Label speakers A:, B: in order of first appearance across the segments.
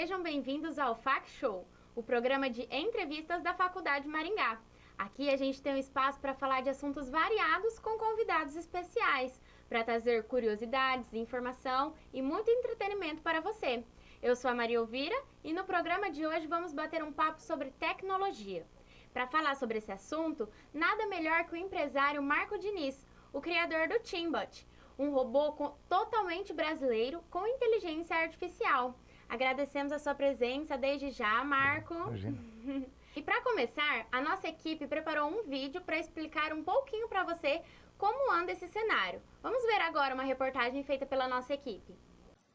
A: Sejam bem-vindos ao FAC Show, o programa de entrevistas da Faculdade Maringá. Aqui a gente tem um espaço para falar de assuntos variados com convidados especiais, para trazer curiosidades, informação e muito entretenimento para você. Eu sou a Maria Elvira e no programa de hoje vamos bater um papo sobre tecnologia. Para falar sobre esse assunto, nada melhor que o empresário Marco Diniz, o criador do Timbot, um robô totalmente brasileiro com inteligência artificial. Agradecemos a sua presença desde já, Marco.
B: Imagina.
A: E para começar, a nossa equipe preparou um vídeo para explicar um pouquinho para você como anda esse cenário. Vamos ver agora uma reportagem feita pela nossa equipe.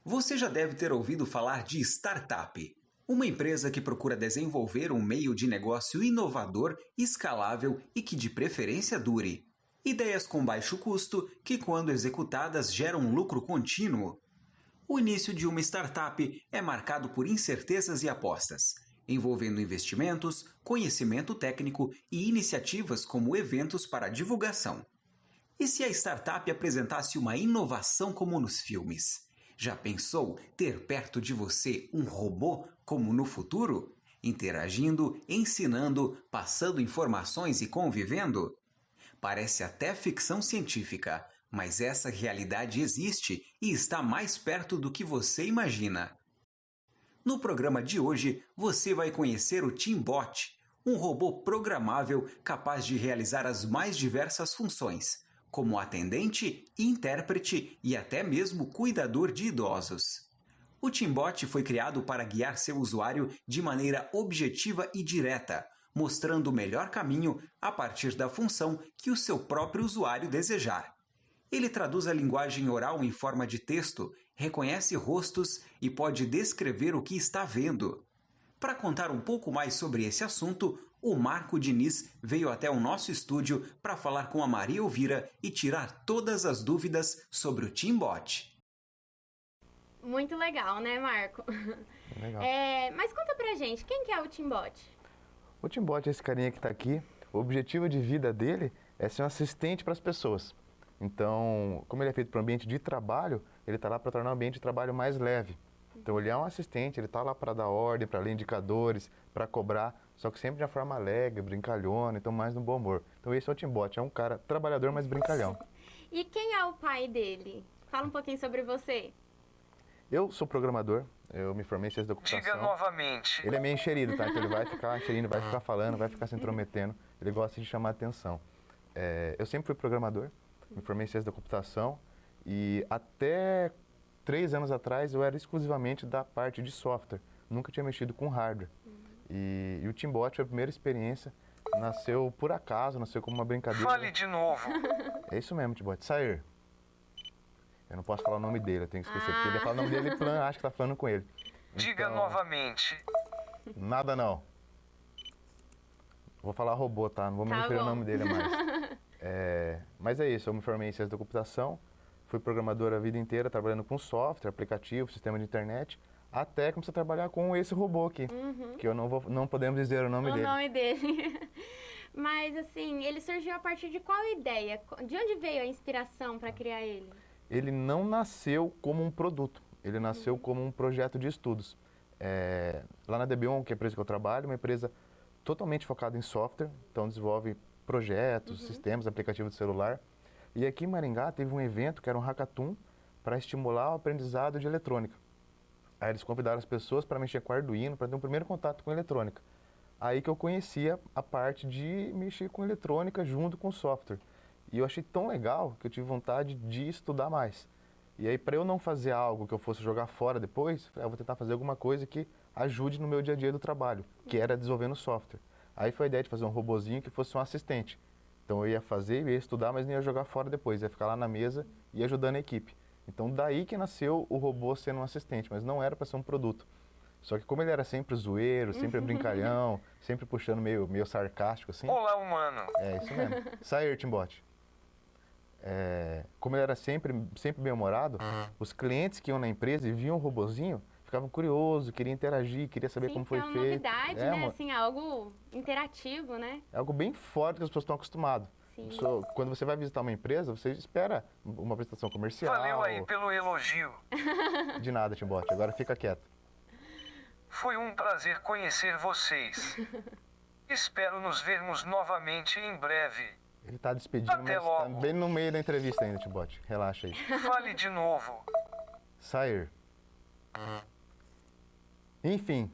C: Você já deve ter ouvido falar de startup, uma empresa que procura desenvolver um meio de negócio inovador, escalável e que de preferência dure. Ideias com baixo custo que, quando executadas, geram um lucro contínuo. O início de uma startup é marcado por incertezas e apostas, envolvendo investimentos, conhecimento técnico e iniciativas como eventos para divulgação. E se a startup apresentasse uma inovação como nos filmes? Já pensou ter perto de você um robô como no futuro? Interagindo, ensinando, passando informações e convivendo? Parece até ficção científica, mas essa realidade existe e está mais perto do que você imagina. No programa de hoje, você vai conhecer o Timbot, um robô programável capaz de realizar as mais diversas funções, como atendente, intérprete e até mesmo cuidador de idosos. O Timbot foi criado para guiar seu usuário de maneira objetiva e direta, mostrando o melhor caminho a partir da função que o seu próprio usuário desejar. Ele traduz a linguagem oral em forma de texto, reconhece rostos e pode descrever o que está vendo. Para contar um pouco mais sobre esse assunto, o Marco Diniz veio até o nosso estúdio para falar com a Maria Elvira e tirar todas as dúvidas sobre o Timbot.
A: Muito legal, né, Marco?
B: Legal.
A: Mas conta pra gente, quem que é o Timbot?
B: O Timbot é esse carinha que está aqui. O objetivo de vida dele é ser um assistente para as pessoas. Então, como ele é feito para o ambiente de trabalho, ele está lá para tornar o ambiente de trabalho mais leve. Então, ele é um assistente, ele está lá para dar ordem, para ler indicadores, para cobrar, só que sempre de uma forma alegre, brincalhona, então mais no bom humor. Então, esse é o Timbot, é um cara trabalhador, mas brincalhão.
A: E quem é o pai dele? Fala um pouquinho sobre você.
B: Eu sou programador, eu me formei em ciência da computação.
D: Diga novamente.
B: Ele é meio enxerido, tá? Então ele vai ficar enxerindo, vai ficar falando, vai ficar se intrometendo. Ele gosta de chamar atenção. Eu sempre fui programador, me formei em ciência da computação e até 3 anos atrás eu era exclusivamente da parte de software. Nunca tinha mexido com hardware. E o Timbot foi a primeira experiência, nasceu por acaso, nasceu como uma brincadeira.
D: Fale de novo.
B: É isso mesmo, Timbot. Sair. Eu não posso falar o nome dele, eu tenho que esquecer, porque ele fala o nome dele e acha que tá falando com ele.
D: Diga
B: Então,
D: novamente.
B: Nada não. Vou falar robô, tá? Não vou me referir ao nome dele mais. Mas é isso, eu me formei em ciência da computação, fui programador a vida inteira, trabalhando com software, aplicativo, sistema de internet, até comecei a trabalhar com esse robô aqui, que eu não podemos dizer o nome dele.
A: O nome dele. Mas assim, ele surgiu a partir de qual ideia? De onde veio a inspiração para criar ele?
B: Ele não nasceu como um produto, ele nasceu como um projeto de estudos. Lá na Debian, que é a empresa que eu trabalho, uma empresa totalmente focada em software, então desenvolve projetos, sistemas, aplicativos de celular. E aqui em Maringá teve um evento que era um hackathon para estimular o aprendizado de eletrônica. Aí eles convidaram as pessoas para mexer com Arduino, para ter um primeiro contato com eletrônica. Aí que eu conhecia a parte de mexer com eletrônica junto com software. E eu achei tão legal que eu tive vontade de estudar mais. E aí, para eu não fazer algo que eu fosse jogar fora depois, eu vou tentar fazer alguma coisa que ajude no meu dia a dia do trabalho, que era desenvolvendo software. Aí foi a ideia de fazer um robozinho que fosse um assistente. Então eu ia fazer, eu ia estudar, mas não ia jogar fora depois, ia ficar lá na mesa e ajudando a equipe. Então daí que nasceu o robô sendo um assistente, mas não era para ser um produto. Só que como ele era sempre zoeiro, sempre brincalhão, sempre puxando meio sarcástico assim.
D: Olá, humano.
B: É isso mesmo. Sair, Timbot. Como ele era sempre bem-humorado, os clientes que iam na empresa e viam o robozinho, ficavam curiosos, queriam interagir, queriam saber como foi feito.
A: É uma novidade, né? Assim, algo interativo, né?
B: É algo bem fora do que as pessoas estão acostumadas. Quando você vai visitar uma empresa, você espera uma apresentação comercial.
D: Valeu aí pelo elogio.
B: De nada, Timbot. Agora fica quieto.
D: Foi um prazer conhecer vocês. Espero nos vermos novamente em breve.
B: Ele tá despedindo,
D: Até
B: mas tá
D: logo.
B: bem no meio da entrevista ainda, Timbote. Relaxa aí.
D: Fale de novo.
B: Sair. Enfim.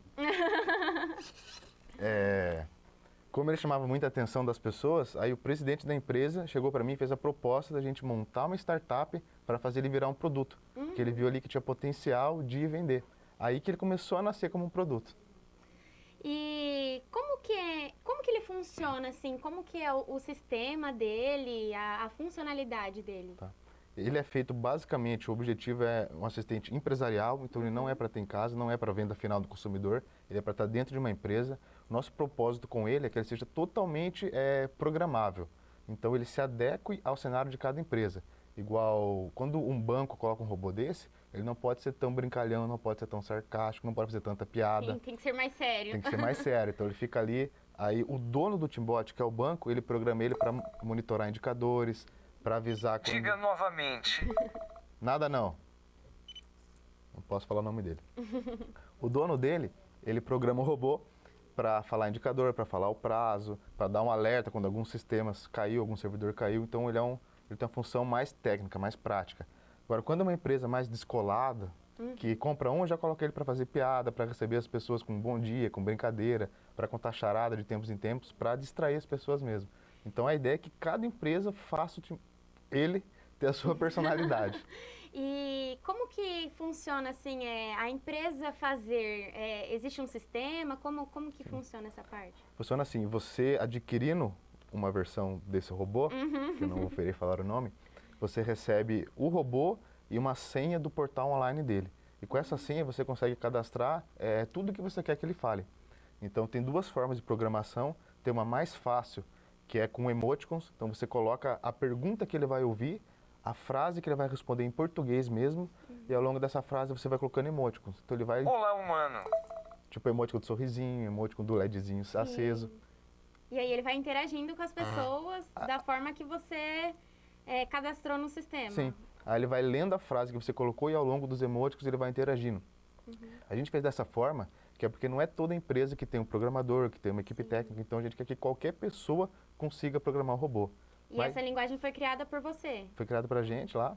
B: Como ele chamava muita atenção das pessoas, aí o presidente da empresa chegou para mim e fez a proposta da gente montar uma startup para fazer ele virar um produto. Que ele viu ali que tinha potencial de vender. Aí que ele começou a nascer como um produto.
A: E como que ele funciona, assim? Como que é o sistema dele, a funcionalidade dele?
B: Tá. Ele é feito basicamente, o objetivo é um assistente empresarial, então ele não é para ter em casa, não é para venda final do consumidor, ele é para estar dentro de uma empresa. Nosso propósito com ele é que ele seja totalmente programável, então ele se adeque ao cenário de cada empresa. Igual quando um banco coloca um robô desse, ele não pode ser tão brincalhão, não pode ser tão sarcástico, não pode fazer tanta piada.
A: Tem que ser mais sério.
B: Tem que ser mais sério, então ele fica ali. Aí o dono do Timbote, que é o banco, ele programa ele para monitorar indicadores, para avisar quando...
D: Diga novamente.
B: Nada não. Não posso falar o nome dele. O dono dele, ele programa o robô para falar indicador, para falar o prazo, para dar um alerta quando alguns sistemas caiu, algum servidor caiu. Então ele tem uma função mais técnica, mais prática. Agora, quando é uma empresa mais descolada, que compra um, já coloca ele para fazer piada, para receber as pessoas com bom dia, com brincadeira, para contar charada de tempos em tempos, para distrair as pessoas mesmo. Então a ideia é que cada empresa faça ele ter a sua personalidade.
A: E como que funciona, assim, a empresa fazer? Existe um sistema? Como que funciona essa parte?
B: Funciona assim, você adquirindo uma versão desse robô, que eu não vou querer falar o nome, você recebe o robô e uma senha do portal online dele. E com essa senha você consegue cadastrar tudo que você quer que ele fale. Então tem duas formas de programação. Tem uma mais fácil, que é com emoticons. Então você coloca a pergunta que ele vai ouvir, a frase que ele vai responder em português mesmo, e ao longo dessa frase você vai colocando emoticons. Então ele vai,
D: Olá, humano.
B: tipo, emoticon do sorrisinho, emoticon do LEDzinho aceso.
A: E aí ele vai interagindo com as pessoas da forma que você cadastrou no sistema.
B: Sim. Aí ele vai lendo a frase que você colocou e ao longo dos emoticons ele vai interagindo. A gente fez dessa forma, que é porque não é toda empresa que tem um programador, que tem uma equipe técnica, então a gente quer que qualquer pessoa consiga programar um robô.
A: E essa linguagem foi criada por você?
B: Foi criado pra gente lá,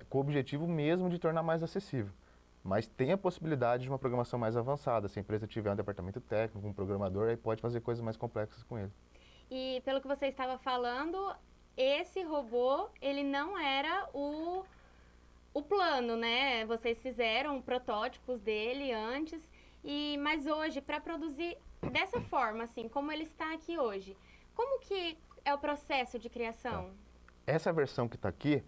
B: com o objetivo mesmo de tornar mais acessível. Mas tem a possibilidade de uma programação mais avançada. Se a empresa tiver um departamento técnico, um programador, aí pode fazer coisas mais complexas com ele.
A: E pelo que você estava falando, esse robô, ele não era o plano, né? Vocês fizeram protótipos dele antes, mas hoje, para produzir dessa forma, assim, como ele está aqui hoje, como que é o processo de criação?
B: Essa versão que está aqui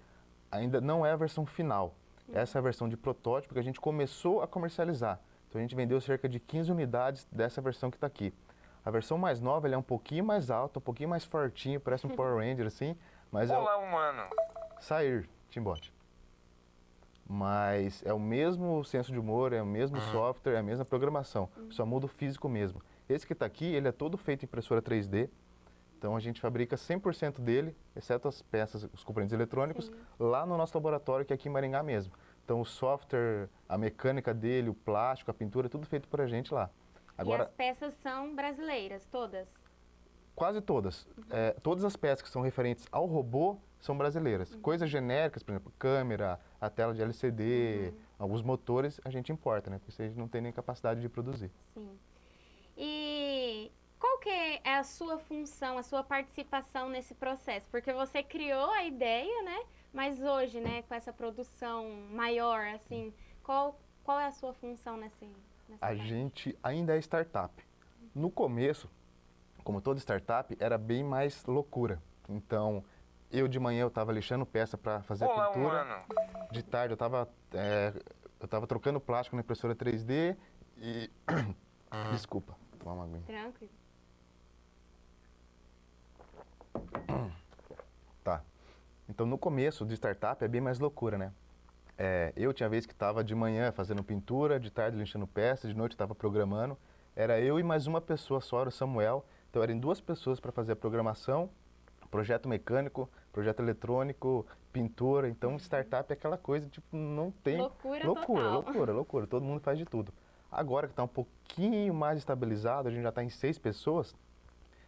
B: ainda não é a versão final. Essa é a versão de protótipo que a gente começou a comercializar. Então a gente vendeu cerca de 15 unidades dessa versão que está aqui. A versão mais nova, ela é um pouquinho mais alta, um pouquinho mais fortinho, parece um Power Ranger assim, mas
D: Olá, humano.
B: Sair, Timbote. Mas é o mesmo senso de humor, é o mesmo software, é a mesma programação, só muda o físico mesmo. Esse que está aqui, ele é todo feito em impressora 3D, então a gente fabrica 100% dele, exceto as peças, os componentes eletrônicos, lá no nosso laboratório, que é aqui em Maringá mesmo. Então o software, a mecânica dele, o plástico, a pintura, tudo feito por a gente lá. Agora,
A: e as peças são brasileiras, todas?
B: Quase todas. Todas as peças que são referentes ao robô são brasileiras. Coisas genéricas, por exemplo, câmera, a tela de LCD, alguns motores, a gente importa, né? Porque a gente não tem nem capacidade de produzir.
A: Sim. E qual que é a sua função, a sua participação nesse processo? Porque você criou a ideia, né? Mas hoje, né, com essa produção maior, assim, qual é a sua função nessa
B: A
A: parte?
B: gente ainda é startup. No começo, como toda startup, era bem mais loucura. Então, eu de manhã eu estava lixando peça para fazer a
D: Olá,
B: pintura.
D: humano.
B: De tarde eu estava trocando plástico na impressora 3D e... Desculpa, tomar uma aguinha.
A: Tranquilo.
B: Tá. Então, no começo de startup é bem mais loucura, né? Eu tinha vez que estava de manhã fazendo pintura, de tarde lixando peça, de noite estava programando. Era eu e mais uma pessoa só, era o Samuel. Então, eram 2 pessoas para fazer a programação, projeto mecânico, projeto eletrônico, pintura. Então, startup é aquela coisa, tipo, não tem...
A: Loucura
B: Loucura,
A: total.
B: loucura, loucura. Todo mundo faz de tudo. Agora que está um pouquinho mais estabilizado, a gente já está em 6 pessoas,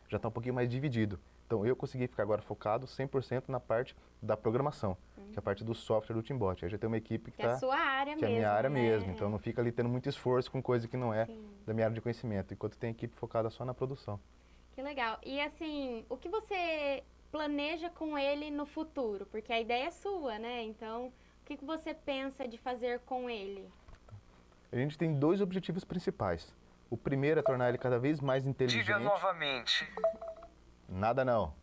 B: já está um pouquinho mais dividido. Então, eu consegui ficar agora focado 100% na parte da programação, que é a parte do software do Timbot. Aí já tem uma equipe
A: Que é a sua área
B: que é a
A: mesmo,
B: minha área
A: né?
B: mesmo. Então, não fica ali tendo muito esforço com coisa que não é
A: Sim.
B: da minha área de conhecimento, enquanto tem equipe focada só na produção.
A: Que legal. E assim, o que você planeja com ele no futuro? Porque a ideia é sua, né? Então, o que você pensa de fazer com ele?
B: A gente tem 2 objetivos principais. O primeiro é tornar ele cada vez mais inteligente.
D: Diga novamente.
B: Nada não.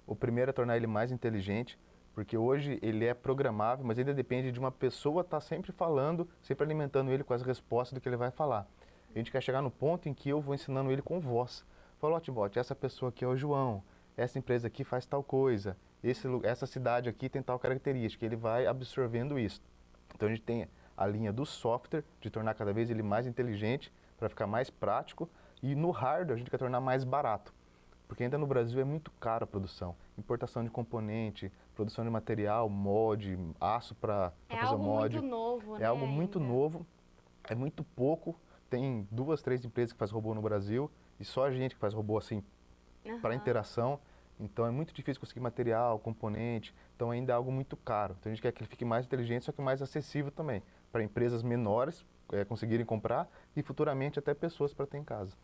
B: O primeiro é tornar ele mais inteligente, porque hoje ele é programável, mas ainda depende de uma pessoa estar sempre falando, sempre alimentando ele com as respostas do que ele vai falar. A gente quer chegar no ponto em que eu vou ensinando ele com voz. Falou, Timbot, essa pessoa aqui é o João, essa empresa aqui faz tal coisa, essa cidade aqui tem tal característica, ele vai absorvendo isso. Então a gente tem a linha do software, de tornar cada vez ele mais inteligente, para ficar mais prático, e no hardware a gente quer tornar mais barato. Porque ainda no Brasil é muito caro a produção. Importação de componente, produção de material, molde, aço para fazer o molde.
A: É algo muito novo, né?
B: É algo muito novo, é muito pouco. Tem 2, 3 empresas que fazem robô no Brasil e só a gente que faz robô assim para interação. Então é muito difícil conseguir material, componente. Então ainda é algo muito caro. Então a gente quer que ele fique mais inteligente, só que mais acessível também. Para empresas menores conseguirem comprar e futuramente até pessoas para ter em casa.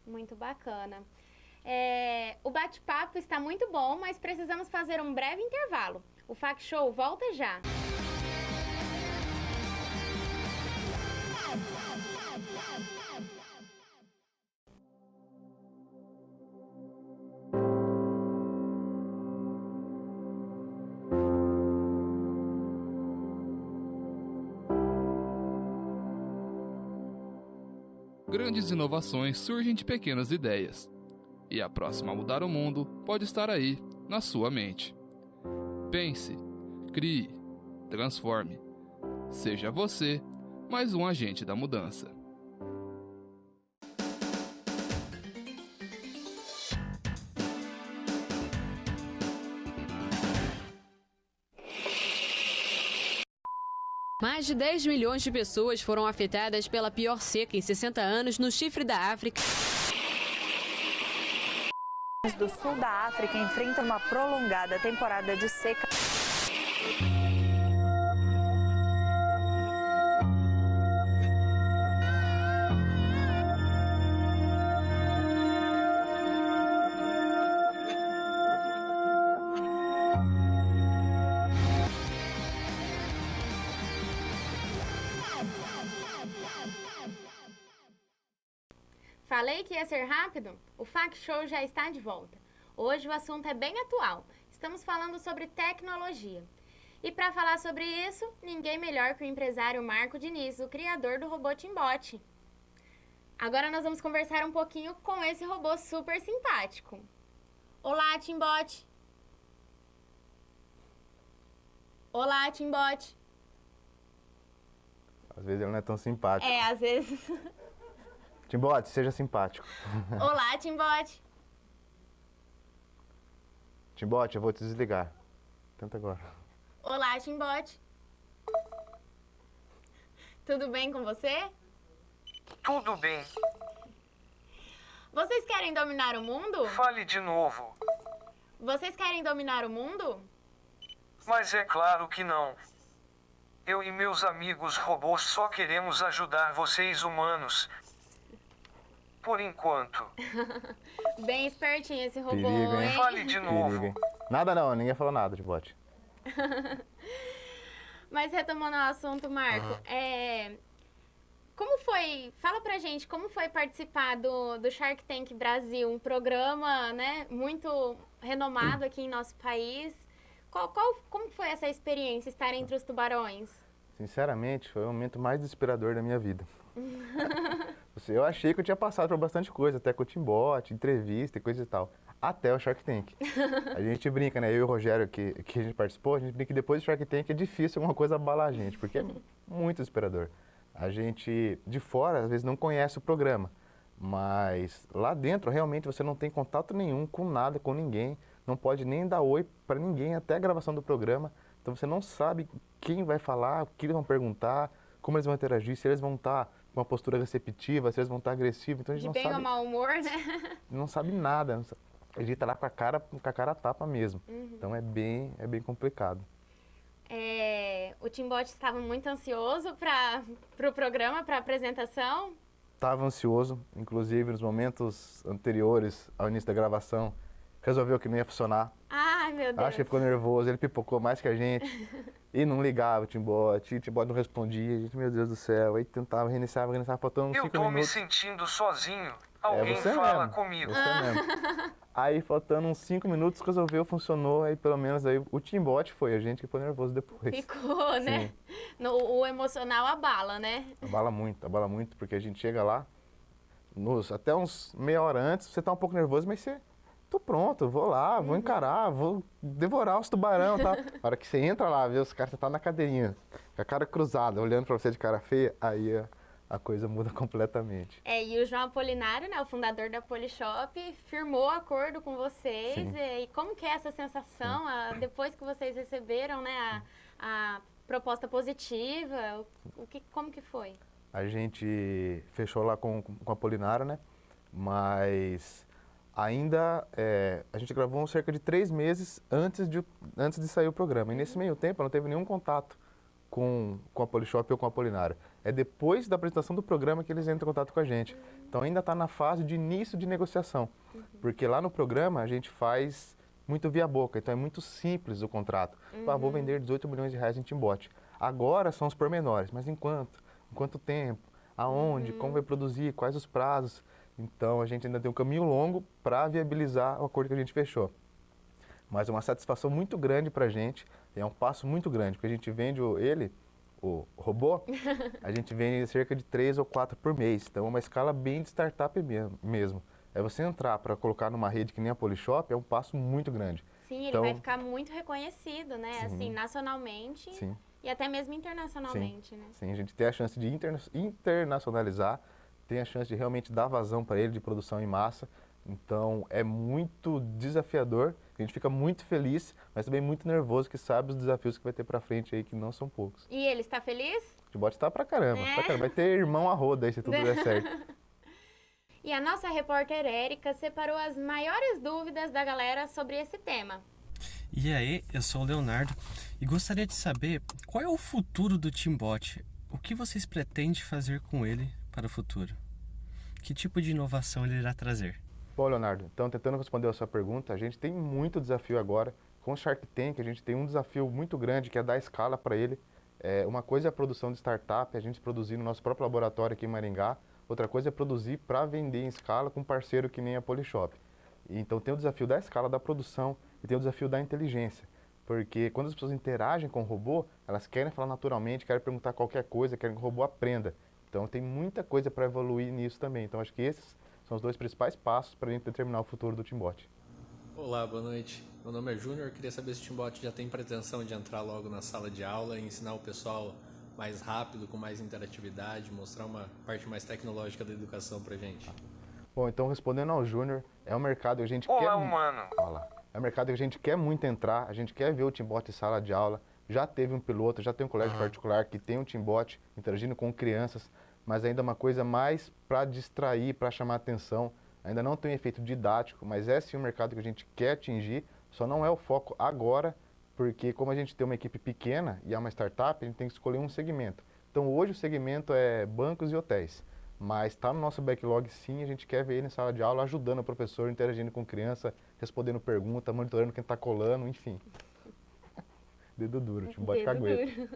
A: Muito bacana. O bate-papo está muito bom, mas precisamos fazer um breve intervalo. O Fac Show volta já.
E: Grandes inovações surgem de pequenas ideias. E a próxima a mudar o mundo pode estar aí, na sua mente. Pense, crie, transforme. Seja você mais um agente da mudança.
F: Mais de 10 milhões de pessoas foram afetadas pela pior seca em 60 anos no chifre da África.
G: Do sul da África enfrentam uma prolongada temporada de seca.
A: Falei que ia ser rápido? O Fac Show já está de volta. Hoje o assunto é bem atual. Estamos falando sobre tecnologia. E para falar sobre isso, ninguém melhor que o empresário Marco Diniz, o criador do robô Timbot. Agora nós vamos conversar um pouquinho com esse robô super simpático. Olá, Timbot! Olá, Timbot!
B: Às vezes ele não é tão simpático.
A: Às vezes.
B: Timbot, seja simpático.
A: Olá, Timbot!
B: Timbot, eu vou te desligar. Tenta agora.
A: Olá, Timbot! Tudo bem com você?
D: Tudo bem.
A: Vocês querem dominar o mundo?
D: Fale de novo.
A: Vocês querem dominar o mundo?
D: Mas é claro que não. Eu e meus amigos robôs só queremos ajudar vocês humanos. Por enquanto.
A: Bem espertinho esse robô,
B: Perigo, hein?
D: Fale de novo.
B: Perigo, hein? Nada não, ninguém falou nada, Timbot.
A: Mas retomando o assunto, Marco, como foi, fala pra gente, como foi participar do Shark Tank Brasil, um programa, né, muito renomado aqui em nosso país. Como foi essa experiência, estar entre os tubarões?
B: Sinceramente, foi o momento mais desesperador da minha vida. Eu achei que eu tinha passado por bastante coisa, até com o Timbot, entrevista e coisa e tal. Até o Shark Tank. A gente brinca, né? Eu e o Rogério, que a gente participou, a gente brinca que depois do Shark Tank é difícil alguma coisa abalar a gente, porque é muito desesperador. A gente, de fora, às vezes não conhece o programa, mas lá dentro, realmente, você não tem contato nenhum com nada, com ninguém, não pode nem dar oi para ninguém até a gravação do programa, então você não sabe quem vai falar, o que eles vão perguntar, como eles vão interagir, se eles vão estar com uma postura receptiva, se eles vão estar agressivos, então a gente
A: De
B: não
A: bem ou
B: sabe,
A: mau humor, né?
B: não sabe nada, a gente tá lá com a cara a tapa mesmo, então é bem complicado.
A: O Timbot estava muito ansioso para o programa, para a apresentação.
B: Estava ansioso, inclusive nos momentos anteriores ao início da gravação, resolveu que não ia funcionar.
A: Ai, meu Deus.
B: Acho que ficou nervoso, ele pipocou mais que a gente e não ligava o Timbot não respondia, a gente, meu Deus do céu, aí tentava, reiniciava, faltando uns
D: Eu
B: 5
D: tô me
B: minutos.
D: sentindo sozinho. Alguém
B: você
D: fala
B: mesmo,
D: comigo.
B: Você mesmo. Aí, faltando uns 5 minutos, resolveu, funcionou, aí pelo menos aí o Timbot foi, a gente que ficou nervoso depois.
A: Ficou, né? O emocional abala, né?
B: Abala muito, porque a gente chega lá, até uns meia hora antes, você tá um pouco nervoso, mas você, tô pronto, vou lá, vou encarar, vou devorar os tubarão e tal. A hora que você entra lá, vê os caras, você tá na cadeirinha, com a cara cruzada, olhando pra você de cara feia, aí a coisa muda completamente.
A: E o João Apolinário, né, o fundador da Polishop, firmou acordo com vocês.
B: Sim.
A: E como que é essa sensação, depois que vocês receberam, né, a proposta positiva? Como que foi?
B: A gente fechou lá com a Apolinário, né? Mas ainda a gente gravou cerca de 3 meses antes de sair o programa. E nesse meio tempo não teve nenhum contato com a Polishop ou com a Apolinário. É depois da apresentação do programa que eles entram em contato com a gente. Então ainda está na fase de início de negociação. Porque lá no programa a gente faz muito via boca, então é muito simples o contrato. Vou vender 18 milhões de reais em Timbot. Agora são os pormenores, mas em quanto tempo, aonde, como vai produzir, quais os prazos. Então a gente ainda tem um caminho longo para viabilizar o acordo que a gente fechou. Mas é uma satisfação muito grande para a gente, é um passo muito grande, porque a gente vende o robô, a gente vende cerca de 3 ou 4 por mês, então é uma escala bem de startup mesmo. É você entrar para colocar numa rede que nem a Polishop, é um passo muito grande.
A: Sim, ele vai ficar muito reconhecido, né, assim, nacionalmente e até mesmo internacionalmente, né?
B: Sim, a gente tem a chance de internacionalizar, tem a chance de realmente dar vazão para ele de produção em massa. Então é muito desafiador, a gente fica muito feliz, mas também muito nervoso, que sabe os desafios que vai ter pra frente aí, que não são poucos.
A: E ele está feliz?
B: O Timbot tá pra caramba, vai ter irmão a roda aí se tudo der certo.
A: E a nossa repórter Érica separou as maiores dúvidas da galera sobre esse tema.
H: E aí, eu sou o Leonardo e gostaria de saber qual é o futuro do Timbot. O que vocês pretendem fazer com ele para o futuro? Que tipo de inovação ele irá trazer?
B: Bom, Leonardo, então tentando responder a sua pergunta, a gente tem muito desafio agora. Com o Shark Tank, a gente tem um desafio muito grande, que é dar escala para ele. Uma coisa é a produção de startup, a gente produzir no nosso próprio laboratório aqui em Maringá. Outra coisa é produzir para vender em escala com um parceiro que nem a Polishop. Então tem o desafio da escala da produção e tem o desafio da inteligência. Porque quando as pessoas interagem com o robô, elas querem falar naturalmente, querem perguntar qualquer coisa, querem que o robô aprenda. Então tem muita coisa para evoluir nisso também. Então acho que esses são os 2 principais passos para a gente determinar o futuro do Timbot.
I: Olá, boa noite. Meu nome é Júnior, queria saber se o Timbot já tem pretensão de entrar logo na sala de aula e ensinar o pessoal mais rápido, com mais interatividade, mostrar uma parte mais tecnológica da educação pra gente.
B: Bom, então respondendo ao Júnior, é um mercado que a gente
D: Olá, humano.
B: É um mercado que a gente quer muito entrar, a gente quer ver o Timbot em sala de aula. Já teve um piloto, já tem um colégio particular que tem um Timbot interagindo com crianças, mas ainda é uma coisa mais para distrair, para chamar atenção. Ainda não tem um efeito didático, mas é sim um mercado que a gente quer atingir, só não é o foco agora, porque como a gente tem uma equipe pequena e é uma startup, a gente tem que escolher um segmento. Então hoje o segmento é bancos e hotéis, mas está no nosso backlog sim, a gente quer ver ele em sala de aula, ajudando o professor, interagindo com criança, respondendo pergunta, monitorando quem está colando, enfim. Dedo duro, Timbot cagueta.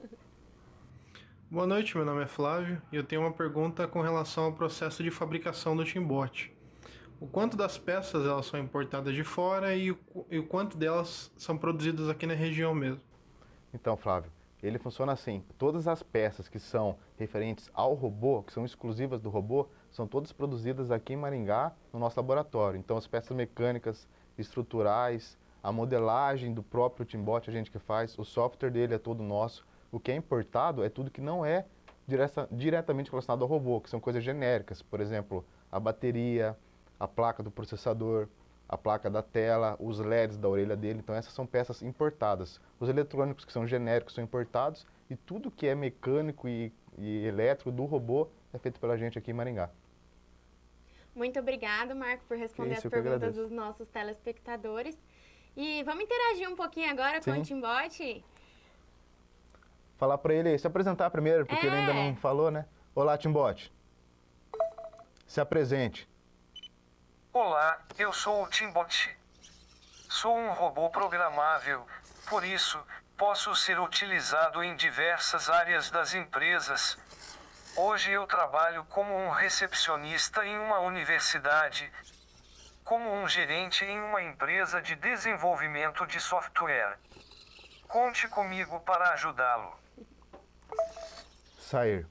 J: Boa noite, meu nome é Flávio e eu tenho uma pergunta com relação ao processo de fabricação do Timbot. O quanto das peças elas são importadas de fora e o quanto delas são produzidas aqui na região mesmo?
B: Então, Flávio, ele funciona assim, todas as peças que são referentes ao robô, que são exclusivas do robô, são todas produzidas aqui em Maringá, no nosso laboratório. Então, as peças mecânicas, estruturais, a modelagem do próprio Timbot a gente que faz, o software dele é todo nosso. O que é importado é tudo que não é diretamente relacionado ao robô, que são coisas genéricas. Por exemplo, a bateria, a placa do processador, a placa da tela, os LEDs da orelha dele. Então essas são peças importadas. Os eletrônicos que são genéricos são importados e tudo que é mecânico e elétrico do robô é feito pela gente aqui em Maringá.
A: Muito obrigado, Marco, por responder
B: isso,
A: as
B: eu que
A: perguntas
B: agradeço.
A: dos nossos telespectadores. E vamos interagir um pouquinho agora com
B: Sim.
A: o Timbot?
B: Falar para ele se apresentar primeiro, porque ele ainda não falou, né? Olá, Timbot. Se apresente.
D: Olá, eu sou o Timbot. Sou um robô programável, por isso, posso ser utilizado em diversas áreas das empresas. Hoje eu trabalho como um recepcionista em uma universidade, como um gerente em uma empresa de desenvolvimento de software. Conte comigo para ajudá-lo.
B: Sair.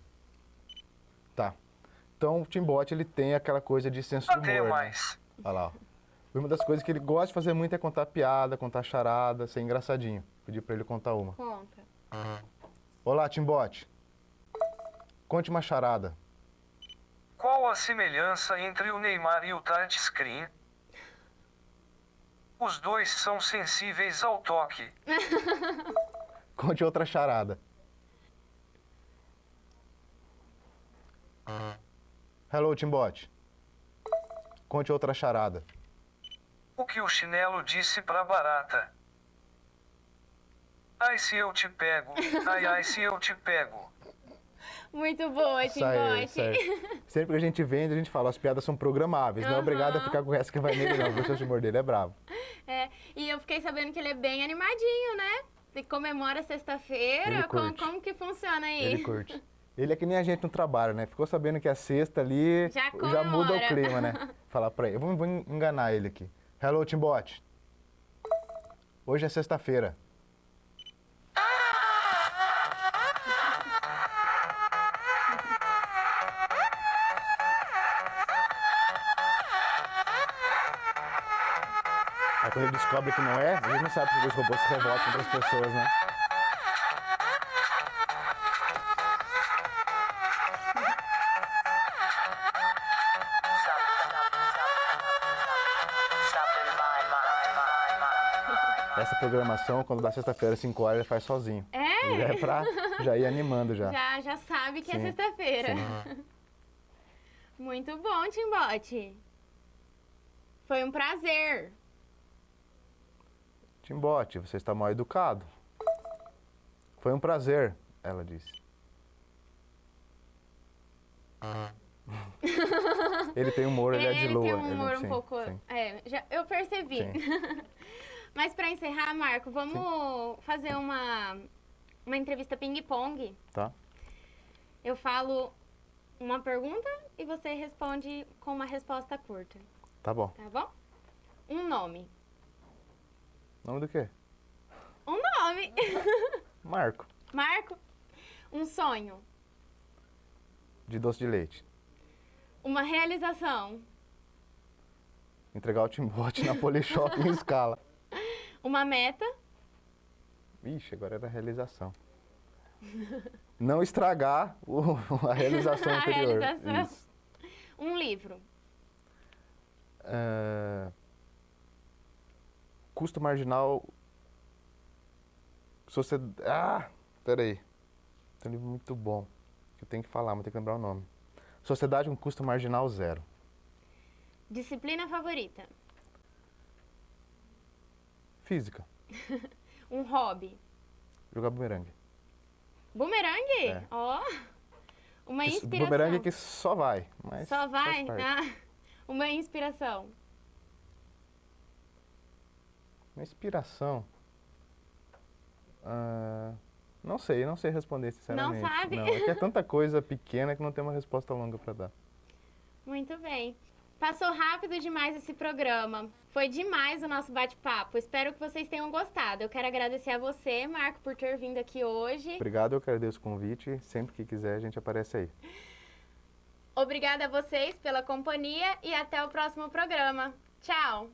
B: Tá. Então o Timbot, ele tem aquela coisa de senso de humor.
D: Até
B: né?
D: mais.
B: Olha lá, ó. Uma das coisas que ele gosta de fazer muito é contar piada, contar charada, ser engraçadinho. Pedi para ele contar uma.
A: Conta.
B: Olá, Timbot. Conte uma charada.
D: Qual a semelhança entre o Neymar e o touchscreen? Os dois são sensíveis ao toque.
B: Conte outra charada. Hello, Timbot. Conte outra charada.
D: O que o chinelo disse pra barata? Ai se eu te pego, ai se eu te pego.
A: Muito boa,
B: Sair.
A: Timbot.
B: Sempre que a gente vende, a gente fala, as piadas são programáveis. Não é obrigado a ficar com o resto que vai nele, não. Porque o humor dele é bravo.
A: É, e eu fiquei sabendo que ele é bem animadinho, né? Ele comemora
B: Ele
A: sexta-feira.
B: curte.
A: Como que funciona aí?
B: Ele curte. Ele é que nem a gente no trabalho, né? Ficou sabendo que a sexta ali já muda o clima, né? Falar pra ele. Vou enganar ele aqui. Hello, Timbot. Hoje é sexta-feira. Aí quando ele descobre que não é, a gente não sabe porque os robôs se revoltam contra as pessoas, né? Essa programação, quando dá sexta-feira, 5 horas, ele faz sozinho.
A: É?
B: Já é pra já ir animando já.
A: Já sabe que é
B: Sim,
A: sexta-feira.
B: sim.
A: Muito bom, Timbot. Foi um prazer.
B: Timbot, você está mal educado. Foi um prazer, ela disse. Ele tem humor, ele é de lua.
A: Ele tem um humor
B: sim,
A: um pouco...
B: sim.
A: Eu percebi.
B: Sim.
A: Mas para encerrar, Marco, vamos fazer uma entrevista ping-pong.
B: Tá.
A: Eu falo uma pergunta e você responde com uma resposta curta.
B: Tá bom.
A: Tá bom? Um nome.
B: Nome do quê?
A: Um nome.
B: Marco.
A: Marco. Um sonho.
B: De doce de leite.
A: Uma realização.
B: Entregar o Timbot na Polishop em escala.
A: Uma meta.
B: Ixi, agora era a realização. Não estragar a realização
A: A
B: anterior.
A: realização.
B: Isso.
A: Um livro.
B: Custo marginal. Peraí. Tem um livro muito bom. Que eu tenho que falar, mas tenho que lembrar o nome. Sociedade com custo marginal zero.
A: Disciplina favorita.
B: Física.
A: Um hobby.
B: Jogar bumerangue.
A: Bumerangue?
B: É.
A: Ó. Uma inspiração.
B: Bumerangue que só vai. Mas
A: Só vai?
B: faz parte.
A: Ah, uma inspiração.
B: Uma inspiração. Não sei responder, sinceramente.
A: Não sabe?
B: Não, é que é tanta coisa pequena que não tem uma resposta longa para dar.
A: Muito bem. Passou rápido demais esse programa. Foi demais o nosso bate-papo. Espero que vocês tenham gostado. Eu quero agradecer a você, Marco, por ter vindo aqui hoje.
B: Obrigado, eu agradeço o convite. Sempre que quiser, a gente aparece aí.
A: Obrigada a vocês pela companhia e até o próximo programa. Tchau!